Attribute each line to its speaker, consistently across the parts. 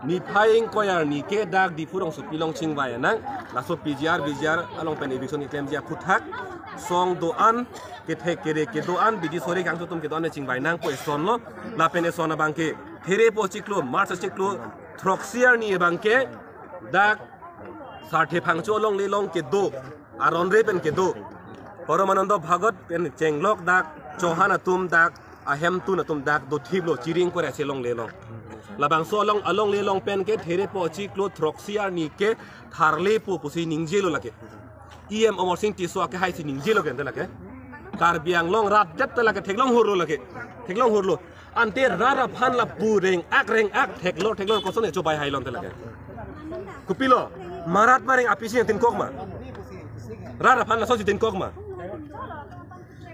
Speaker 1: ni phaing koyar ni ke dak di furong su pilong ching bai nang la so PGR along pen eviction ni claim ja phuthak song do an ke the kere ke do an bidi sore kang tum ke do an ching bai nang ko son lo la pen son bang ke there po chiklo march chiklo throxier ni bang ke dak sarthe phangcho long le long ke do aron re pen ke do Paramanando Bhagat pen chenglok dak Johana tum dak ahem tu na tum dak do thiblo chiring ko rase long le long labang so long along le long pen ke there po chiklo throxier ni ke tharle po pusi ningjelo lake em omor sing ti so ke hai si ningjelo ke lake kar biang long rat jet lake theklong hurlo lake theklong hurlo ante rara phan la reng ak theklo ko so ne cho bai hai long te lake kupilo marat maring apisi tin kokma rara phan la so si tin kokma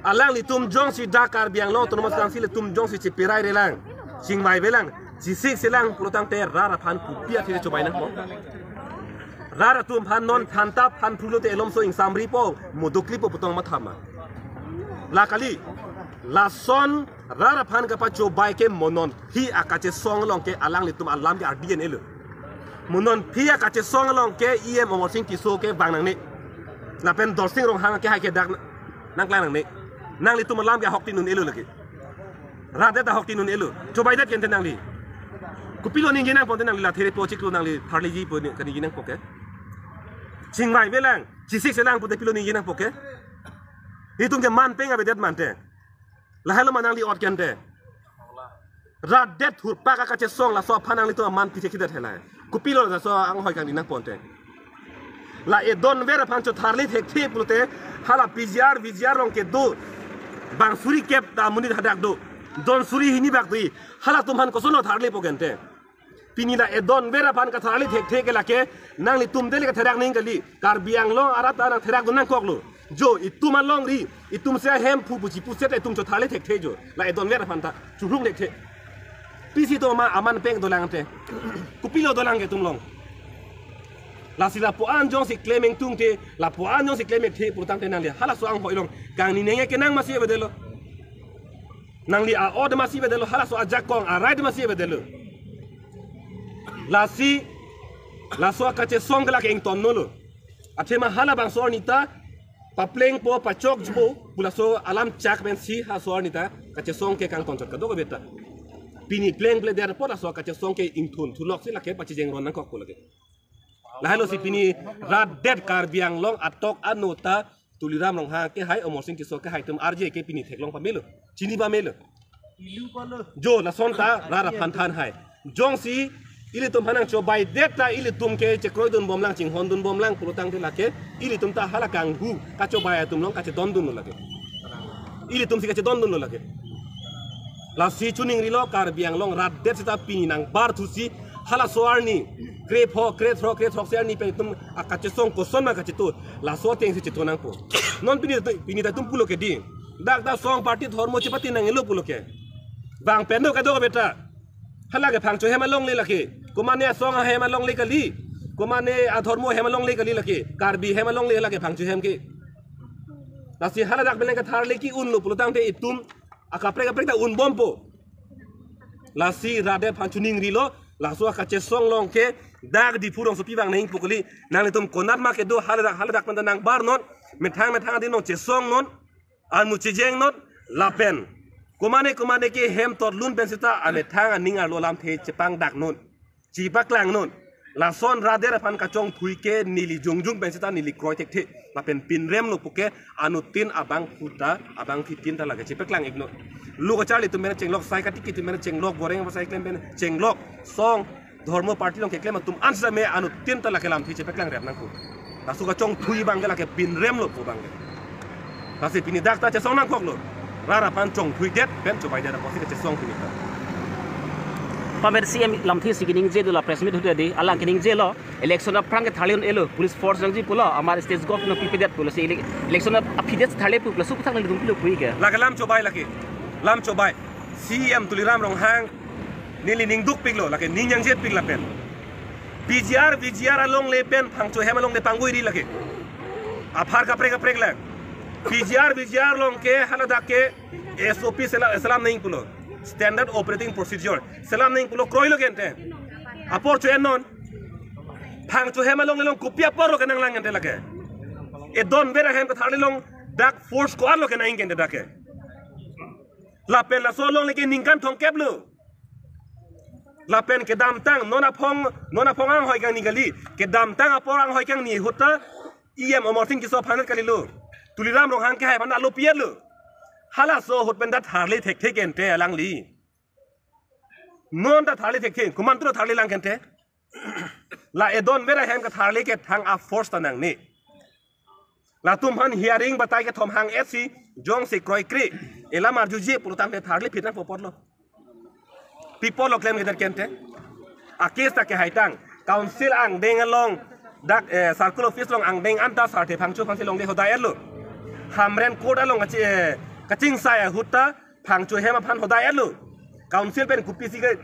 Speaker 1: alang li tum jong si dakar biang long tu nomor si le tum jong si cipirai relang sing mai belang si sik selang pelutang ter rara phan kupia ti cho bai na ko rara tum phan non thanta phan phulo te elom so ing samri po modokli po putong mathama la kali la son rara phan ka pa cho bai ke monon hi akache song long ke alang li tum alam ke rdn elu monon hi akache song long ke em omor sing ki so ke bang nang ni la pen dor sing rong hang ke hai ke dak nang klang nang ni nang li tum alam ke hok tinun elu lagi rada da hok tinun elu cho bai dat ken nang li kupilo ning ginang pon nang li la there po chiklo nang li tharli ji po kan ginang poke sing mai belang sisik selang po te pilo ning ginang poke hitung ke man penga be det man te la halo manang li ot ken te rad det hur pa ka che song la so phanang li to man pi che det helai kupilo la so ang hoi kan dinang pon te la e don vera phancho tharli thek thi pulte hala PGR long ke do bang suri kep da muni hadak do don suri hini bak dui hala tumhan ko sono tharli pogente pini la e don vera phan ka tharli thek la ke nang li tum dele ka therak ning kali kar biang lo arat ana therak don nang koklu jo itum long ri itum se hem phu puchi pu set itum cho tharli thek jo la e don vera phan ta chubrung dek the pisi to ma aman peng do lang te kupilo do lang ke tum long la sila po an jong si claiming tung te la po an jong si claiming te putang te nang li hala so ang hoi long kang ni nenge ke nang masi bedelo nang li a od masi bedelo hala so ajak kong a right masi bedelo la si la so ka che song la ke ing ton no lo athema hala bang so nita pa pleng po pa chok jbo pula so alam chak ben si ha so nita ka che song ke kang ton chot ka do ko beta pini pleng ple der po la so ka che song ke ing thun thulok si la ke pa chi jeng ron nang kok ko lage lahalo si pini rad dead kar biang long atok anota tuliram long ha ke hai omor sing ki so ke hai tum RJ ke pini thek long pa melo chini ba melo jo la son ta rara phan than hai jong si ili tum hanang cho bai det ta ili tum ke che kroi dun bom lang ching hon dun bom lang pulutang te la ke ili tum ta hala kang hu ka cho bai tum long ka che don dun la ke ili tum si ka che don dun la ke la si chuning ri lo kar biang long rad det ta pini nang bar thu si hala soarni krep ho ser ni pe tum akache song ko son ma ka chitu la so teng si chitu nang po non pini ta tum pulo ke di dak da song party dhormo chipati nang elo pulo ke bang pendo ka do beta hala ke phang cho hema long le laki kumane song hema long le kali kumane a dhormo hema long le kali laki karbi hema long le laki phang cho hem ke la si hala dak belen ka thar le ki un lo pulo tang te itum akapre ta un bompo la si rade phang chuning ri lo la so ka che song long ke dag di purong so piwang ning pukuli nang tum konat ma ke do haladak man nang bar non methang di non che song non an mu che jeng non la pen kumane ke hem tot lun pen sita ane thang aning ar lo lam the chepang dak non chi paklang non la son rader phan ka chong thui ke nili jongjung pen sita nili kroi tek the la pen pin rem lo puke anu tin abang puta abang fitin ta laga chi paklang igno lu ka charli tu mena chenglok sai ka tikki tu mena chenglok goreng ba sai klem ben chenglok song dhormo party long ke klem tum ansa me anu tin ta la kelam thi che peklang rem nang ku la su ka chong thui bang la ke pin rem lo pu bang la se pini dak ta che song nang kok lo rara pan chong thui det pen chu bai da ko si ke che song pini ta
Speaker 2: pamer CM lam thi sigining je la press meet hude di alang kining je lo election of prang ke thalion elo police force nang ji pulo amar state government ppt pulo se election of affidavit thale pu plus su thang nang dum pulo pui ke
Speaker 1: la kalam chu bai la ke lam cho bai CM tuliram rong hang nili ning duk piglo lake ning yang jet pig la pen PGR along le pen phang cho hem along le pangui ri lake afar ka prek la PGR long ke halada ke SOP salam ning pulo standard operating procedure salam ning pulo kroilo gente apor cuy non thang cuy hema long long kupia por lo kenang lang ente lake don vera hem ka thali long dak force ko lo kenang ente dake la pen la so long leke ningkan thong kep lu la pen ke dam tang nona phong ang hoi kang nigali ke dam tang apor ang hoi kang ni huta iem omorting ki so phanat kali lu tuliram rong hang ke hai phan alu piet lu hala so hut pen dat harli thek thek ente alang li non da thali thek thek kuman tu thali lang kente la edon vera hem ka thali ke thang a force tanang ni la tum han hearing batai ke thom hang sc jong se kroi kri ela mar juji purutam te thali phitna popor lo people lo claim ke kente a case ta ke haitang council ang deng along dak circle office long ang deng anta sarte phangchu phangsi long de hodai lo hamren code along kaching sai hutta phangchu hema phan hodai lo council pen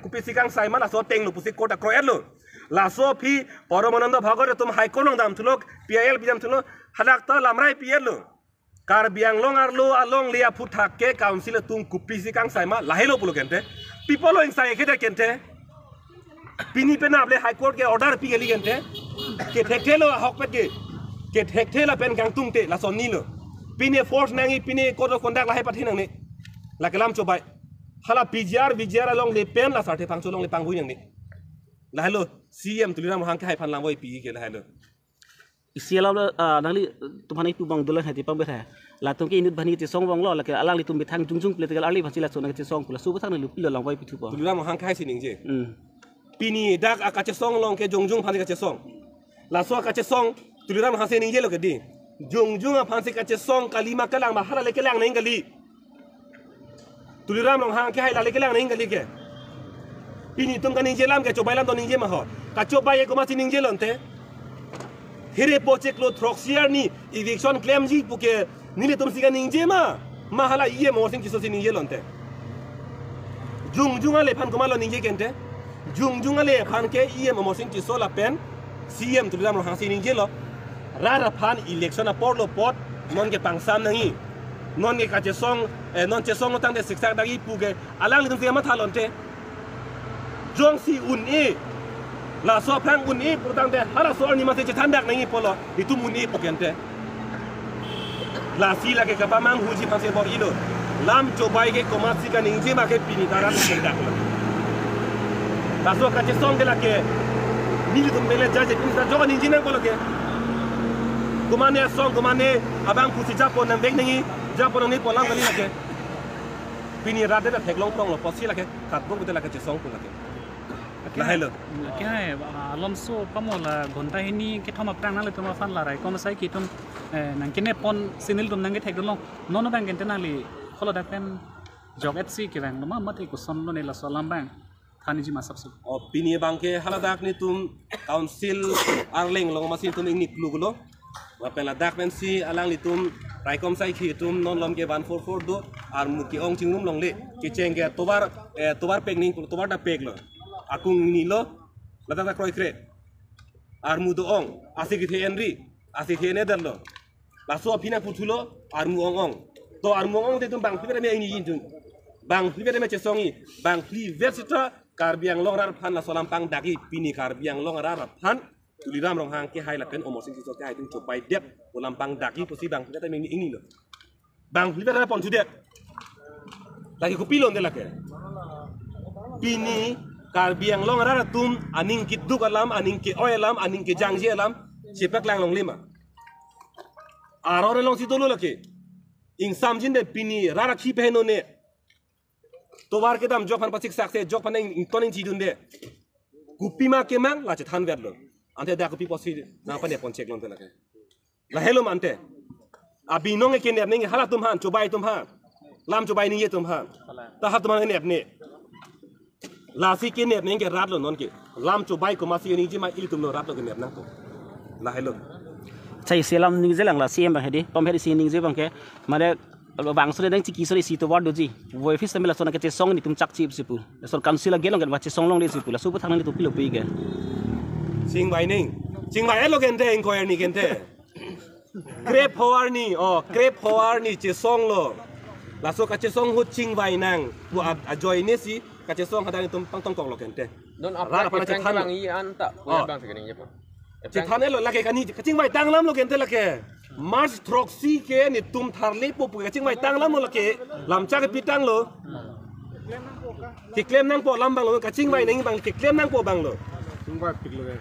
Speaker 1: kupi sikang sai mana so teng lu pusik kota kroet lu la so phi poromananda bhagore tum high court long dam thulok pil bijam thulo hadak ta lamrai pil lu kar biang long ar lu along lia phuthak ke council tum kupi sikang sai ma lahelo pulo kente people lo insai ke kente pini pen able high court ke order pi geli kente ke thekthelo hok pet ke thekthela pen gang tum te la son ni lu pini force nangi pini code of conduct la hai pathin nang ni la kelam chobai hala PGR along le pen la sarte phangchu long le panghui yang ni la hello CM tuliram hang kai phan lamoi pi ke la hello
Speaker 2: isialam nangli tumhani tu bang dolan hati pang betha la tum ke inut bani ti song bang lo la ke alang li tum bethang jungjung ple tegal ali phasila chona ke song pula su bethang lu pilo langwai pi thu pa
Speaker 1: tuliram hang kai sining je pini dak akache song long ke jungjung phan ke song la so akache song tuliram hang sining je lo ke di jungjung phan se ke song kalima kalang ma hala le ke lang nang kali tuliram long hang ke hai la le ke lang ning kali ke pini tum ka ning je lam ke chobai lam to ning je ma ho ka chobai ko ma ning je lonte here poche klo throxier ni eviction claim ji puke nile tum siga ning je ma hala iye mo sing ki so ning je lonte jung ale phan ko ma lo ning je kente jung ale phan ke iye mo sing ki so la pen CM tuliram long hang si ning je lo ra phan election a por lo pot non ke pangsam nangi non ke ka che song non che song tang de siksak dagi puge alang li tum siga ma thalonte jong si un e la so phang un e purtang de hala so ni ma se chandak nangi polo itu mun e pokente la si la ke ka pamang huji pase bor ilo lam chobai ke komasi ka ningji ma ke pini darat kendak la so ka che song de la ke ni tum mele jaje pin sa joga ningji nang polo ke kumane song kumane abang kusi japon nang bek nangi japon ni polang kali la ke pini rade da theklong tong lo posi la ke khat bong de la ke che song pun la ke la hello
Speaker 3: क्या है alonso pamola gonta hini ke thoma prang na le tuma fan la rai kom sai ki tum nang kine pon sinil tum nang ke thek dolong non bang gen tenali kholo da pen jog at si ke bang ma mate ko son lo ne la solam bang thani ji ma sabsu
Speaker 1: opini bang ke haladak ni tum council arling long masin tum ingni klugulo wa pela dak pen si alang li tum rai kom sai ki tum non lom ke 144 do ar mu ki ong chingrum long le ki cheng ke tobar pek ning tobar da pek lo akung ni lo lata kroi kre armu do ong asik the enri asik the ne dal lo la so phina puthulo armu ong to armu ong de tum bang phibere me ni yin tum bang phibere me che songi bang phli versita karbiang long rar phan la solam pang dagi pini karbiang long rar phan tuliram rong hang ke hai la pen omosin ki so ke hai tum chopai dep solam pang dagi posi bang phibere me ni ing ni lo bang phibere pon chu de lagi ko pilon de la ke pini karbiang long rara tum aning ki duk alam aning ki oilam aning ki jangji alam sipak lang long lima arore long si tolo lake ing samjin de pini rara ki pehno ne tobar ke dam jok pan pasik sakse jok pan ing toning ji dunde gupi ma ke mang la che than ver lo ante da gupi posi na pan de pon check long lake la hello ante abi nong ke ne ne hala tum han chobai tum ha lam chobai ni ye tum ha ta ha tum ne ne la si ke net nenge rat lo non ke lam chu bai ko ma si ni ji ma il tum no rat lo ke net nang ko la hello
Speaker 2: chai selam ning je lang la CM ba hedi pom hedi si ning je bang ke mare bang sore dang chiki sore si to ward do ji voi fi samela sona ke che song ni tum chak chi sipu so council la gelong ke wa che song long le sipu la su pa thang ni to pilo pi ke
Speaker 1: sing bai ning sing bai lo gen te inquiry ni gen te grape hoar ni che song lo la so ka che song hu ching bai nang bu a join ni si ka che song hadani tum pang tong tong lo gen te
Speaker 4: non apa yang kita bang ian tak punya bang segini je pun.
Speaker 1: Cetan lo lagi kan ni kacing mai tang lam lo gente lagi. Mars troxy ke ni tum tharle po kacing mai tang lam lo lagi. Lam cha ke pitang lo. Ki claim nang po lam bang lo kacing mai nang bang ki claim nang po bang lo.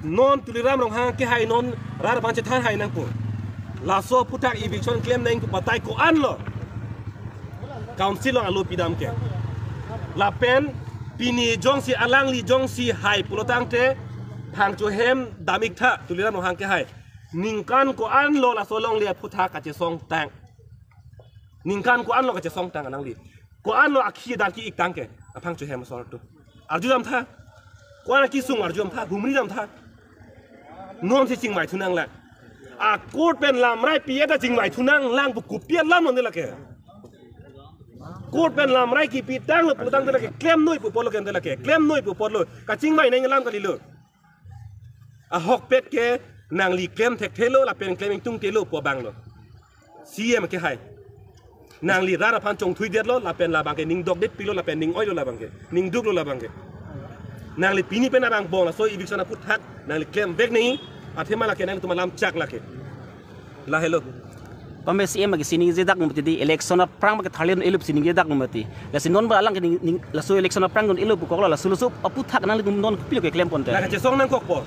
Speaker 1: Non tuliram rong hang ki hai non rar ban cetan hai nang po. Laso putak eviction claim nang ko patai ko an lo. Council lo alo pidam ke. La pen pini jong si alang li jong si hai pulotang te thang chu hem damik tha tuliram rong hang ke hai. Ningkan ko an lo la so long lia putak ka che song tang. Ningkan ko an lo ka che song tang alang li. Ko an lo akhi dan ki ik tang ke. Apang chu hem sor tu. Arju dam tha. Ko an ki sung arju dam tha humri dam tha. Non si ching mai thunang la. A court pen lam rai pie da ching mai thunang lang bu ku pia lam non de la ke. Court pen lam rai ki pi tang lo pu tang de la ke claim noi pu polo ke de la ke. Claim noi pu polo ka ching mai nang lam ka li lo. A hok pet ke nang li claim tek thelo la pen claiming tung telo po bang lo. CM ke hai. Nang li rara pan chong thui det lo la pen la bang ke ning dog det pilo la pen ning oi lo la bang ke. Ning duk lo la bang ke. Nang li pini pen abang bong la so eviction put hak nang li claim back ni athema la ke nang tu malam chak la ke. La hello.
Speaker 2: Pame CM agi sining je dak ngumti di election of prang ke thalion elup sining je dak ngumti la sinon ba alang ke la so election of prang gon elup ko la sulusu apu thak nang li non pilo ke claim ponte
Speaker 1: La ka che song nang kok po.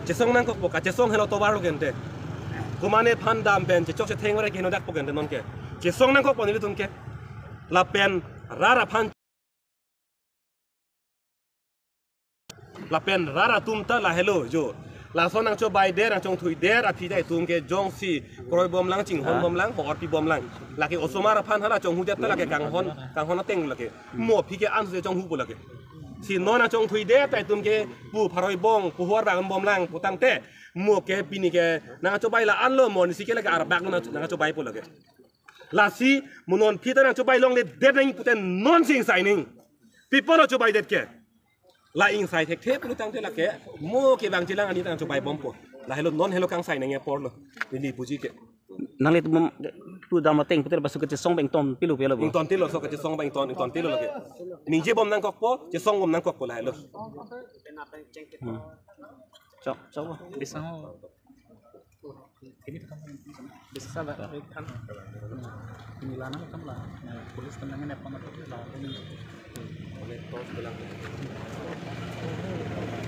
Speaker 1: Che song nang kok po ka che song hello to baro gente. Kumane phan dam pen che chok che theng wara ke no dak po gente non ke. Che song nang kok po ni tum ke. La pen rara phan la pen rara tum ta la hello jo. La so nang cho bai der nang chong thui der a phi dai tum ke jong si kroi bom lang ching hon bom lang hor pi bom lang. La ke osomara phan hala chong hu det ta la ke kang hon teng la ke. Mo phi ke an se chong hu po la ke. Si non na chong thui der tai tum ke pu pharoi bong pu hor ba bom lang pu tang te. Mo ke pini ke nang cho bai la an lo mon si ke la ke ar bak nang cho bai po la ke. La si munon phi ta nang cho bai long le der nang puten non sing sai ning. People cho bai det ke. La ing sai tek thep lu tang te la ke mo ke bang chilang ani tang cho bai bom po la hello non hello kang sai nang ye por lo ni puji ke
Speaker 2: nang li tu dam teng puter basu ke song beng tom pilu pelo
Speaker 1: ing ton tilo so ke song bang ton tilo la ke ning je bom nang kok po je song bom nang kok po la hello
Speaker 2: coba
Speaker 3: Bisa ini bisa sabar kan pemilihan kan lah polis tenangnya apa macam itu lah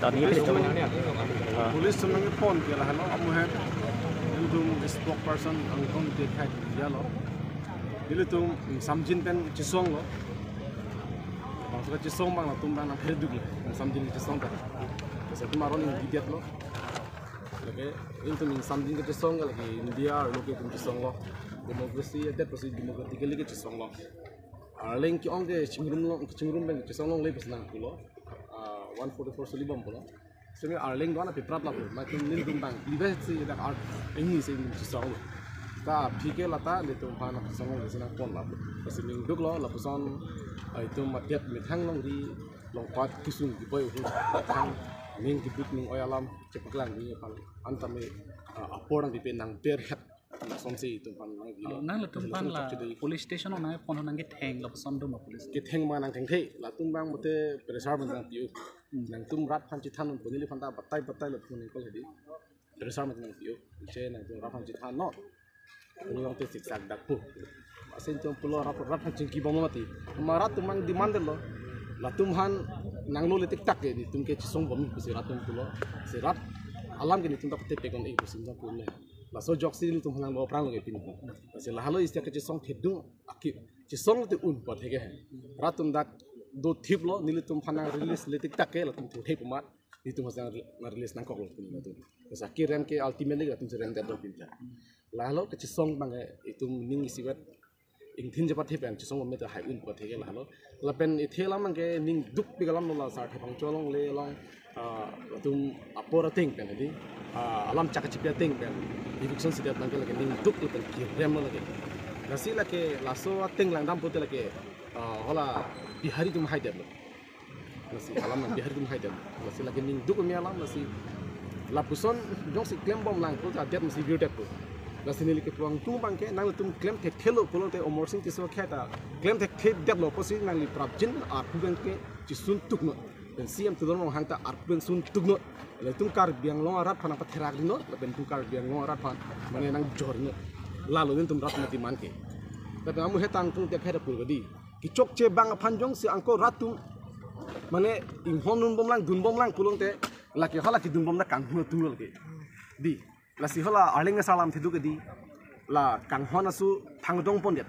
Speaker 2: tahun ini
Speaker 5: Police sebenarnya pon dia lah lo amu head itu spokesperson angkong dia kai dia lo dia tu samjin pen cisong lo maksudnya cisong bang lah tumbang nak hidup lah samjin cisong tak sebab maron yang diet lo oke itu samjin cisong lagi India lo ke cisong lo demokrasi ada proses demokrasi lagi cisong lo Leng ki ong ke cingrum bang cisong lo lebih senang pulo 144 Sulibam pulo Sebenarnya Arling doang tapi prat lah pun, macam ni tumpang. Libat sih dah art ini sih ini cisong. Ta pikir lah ta itu tumpang nak cisong di sana pun lah. Pasal minggu lo lah pesan itu matiap mithang long di lompat kisung di boy itu mithang ming kibut ming oyalam cepat lang ni pal antame apor di penang berhat somsi tumpang nang di.
Speaker 3: Nang le tumpang lah police station nang pon nang getheng lah pesan dum police.
Speaker 5: Getheng mana nang tenghe lah tumpang mute presar bentang piu. Nang tum rat pan citan pun ini panta batai le pun kol hedi besar macam piu je nang tum rat pan citan no ini orang tu siksak dak pu asin tum pulo rat pan cingki bom mati marat tum mang demand lo la tum han nang lo letik tak ni tum ke cisong bom si rat tum pulo si rat alam ke ni tum tak tepe kon ik sin tum le la so jok si tum nang lo prang lo ke pin si la halo istia ke cisong thedung akip cisong te un pot hege rat tum dak do tip lo nili tum phana release letik tak ke la tum thei pumat ni tum hasang na release nang kok lo pun tu sa kiram ke ultimately la tum serem tado pinta la lo ke cisong bang itu ning siwet ing thin japat thep ang cisong me ta hai un ko thege la lo la pen ithela mang ke ning duk pigalam no la sa thapang cholong le long tum apora ting pen di alam chak chipya ting pen eviction sidat bang ke la ning duk le pen kiram lo la ke nasi la ke la so ting lang dam putel ke hola bihari tum hai deblo nasi alam bihari tum hai deblo nasi lagi ning duk mi alam nasi lapuson jong si claim bom lang ko adet nasi view deblo nasi ni ke tuang tu bang ke nang tum claim tek thelo polo te omor sing tiso khata claim tek thep deblo posi nang li prap jin a pugan ke ci sun tuk no ben siam tu dong hang ta arpen sun tugno le tung kar biang long arat pan apa terak dino le ben tung kar biang long arat pan mane nang jor no lalu den tum rat mati man ke tapi amu hetang tung te phera pur gadi ki chok che bang phanjong si angko ratum mane ing honun bomlang dun bomlang pulong te laki hala ki dun bom na kang hu tungol ke di la si hala arling salam thidu ke di la kang hona su phangdong pon det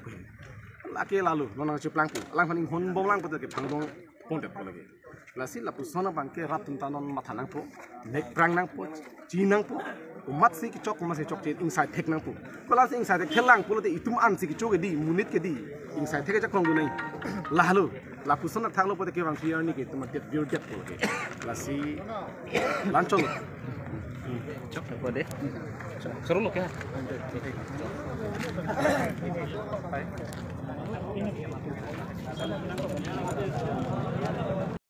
Speaker 5: la ke lalu nonang chu plang pu lang phaning hon bomlang put ke phangdong pon det lagi la si la pusona bangke ratum tanon mathanang po nek prang nang po chi nang po umat si ki chok ma se chok che inside thek nang po kola si inside khelang pulo te itum an si ki chok di munit ke di inside thek ja khong du nei la halu la pusona thanglo po te ke bang clear ni ke tum tet biur jet po ke la si lanchol
Speaker 2: Chok apa deh? Seru loh ya.